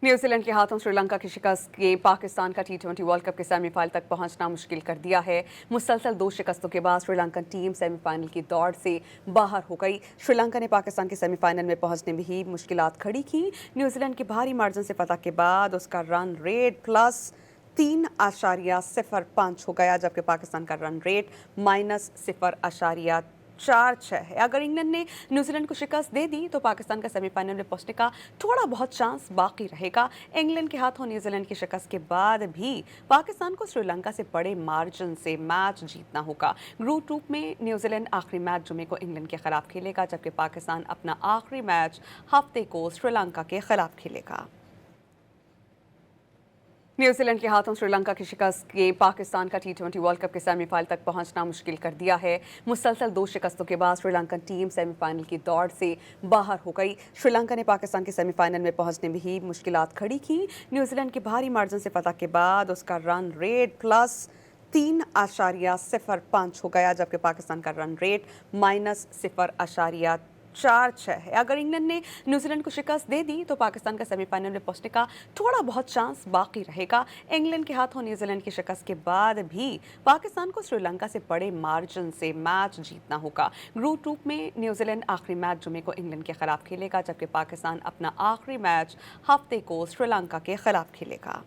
New Zealand के हाथों श्रीलंका की शिकस्त के पाकिस्तान का टी20 वर्ल्ड कप के सेमीफाइनल तक पहुंचना मुश्किल कर दिया है। मुसलसल 2 शिकस्तों के बाद श्रीलंकन टीम सेमीफाइनल की दौड़ से बाहर हो गई। श्रीलंका ने पाकिस्तान के सेमीफाइनल में पहुंचने में ही मुश्किलात खड़ी की। न्यूजीलैंड की भारी मार्जिन से फतह के बाद उसका रन रेट +3.05 हो गया, जबकि पाकिस्तान का रन रेट -0.46 है। अगर इंग्लैंड ने न्यूजीलैंड को शिकस्त दे दी तो पाकिस्तान का सेमीफाइनल में पहुंचने का थोड़ा बहुत चांस बाकी रहेगा। इंग्लैंड के हाथों न्यूजीलैंड की शिकस्त के बाद भी पाकिस्तान को श्रीलंका से बड़े मार्जिन से मैच जीतना होगा। ग्रुप 2 में न्यूजीलैंड आखिरी मैच जुमे को इंग्लैंड के खिलाफ खेलेगा, जबकि पाकिस्तान अपना आखिरी मैच हफ्ते को श्रीलंका के खिलाफ खेलेगा। न्यूजीलैंड के हाथों श्रीलंका की शिकस्त के पाकिस्तान का टी20 वर्ल्ड कप के सेमीफाइनल तक पहुंचना मुश्किल कर दिया है। मुसलसल 2 शिकस्तों के बाद श्रीलंकन टीम सेमीफाइनल की दौड़ से बाहर हो गई। श्रीलंका ने पाकिस्तान के सेमीफाइनल में पहुंचने में ही मुश्किलात खड़ी की। न्यूजीलैंड की भारी मार्जिन से फतह के बाद उसका रन रेट +3.05 हो गया, जबकि पाकिस्तान का रन रेट -0.46 है। अगर इंग्लैंड ने न्यूजीलैंड को शिकस्त दे दी तो पाकिस्तान का सेमीफाइनल में पहुंचने का थोड़ा बहुत चांस बाकी रहेगा। इंग्लैंड के हाथों न्यूजीलैंड की शिकस्त के बाद भी पाकिस्तान को श्रीलंका से बड़े मार्जिन से मैच जीतना होगा। ग्रुप 2 में न्यूजीलैंड आखिरी मैच जुमे को इंग्लैंड के खिलाफ खेलेगा, जबकि पाकिस्तान अपना आखिरी मैच हफ्ते को श्रीलंका के खिलाफ खेलेगा।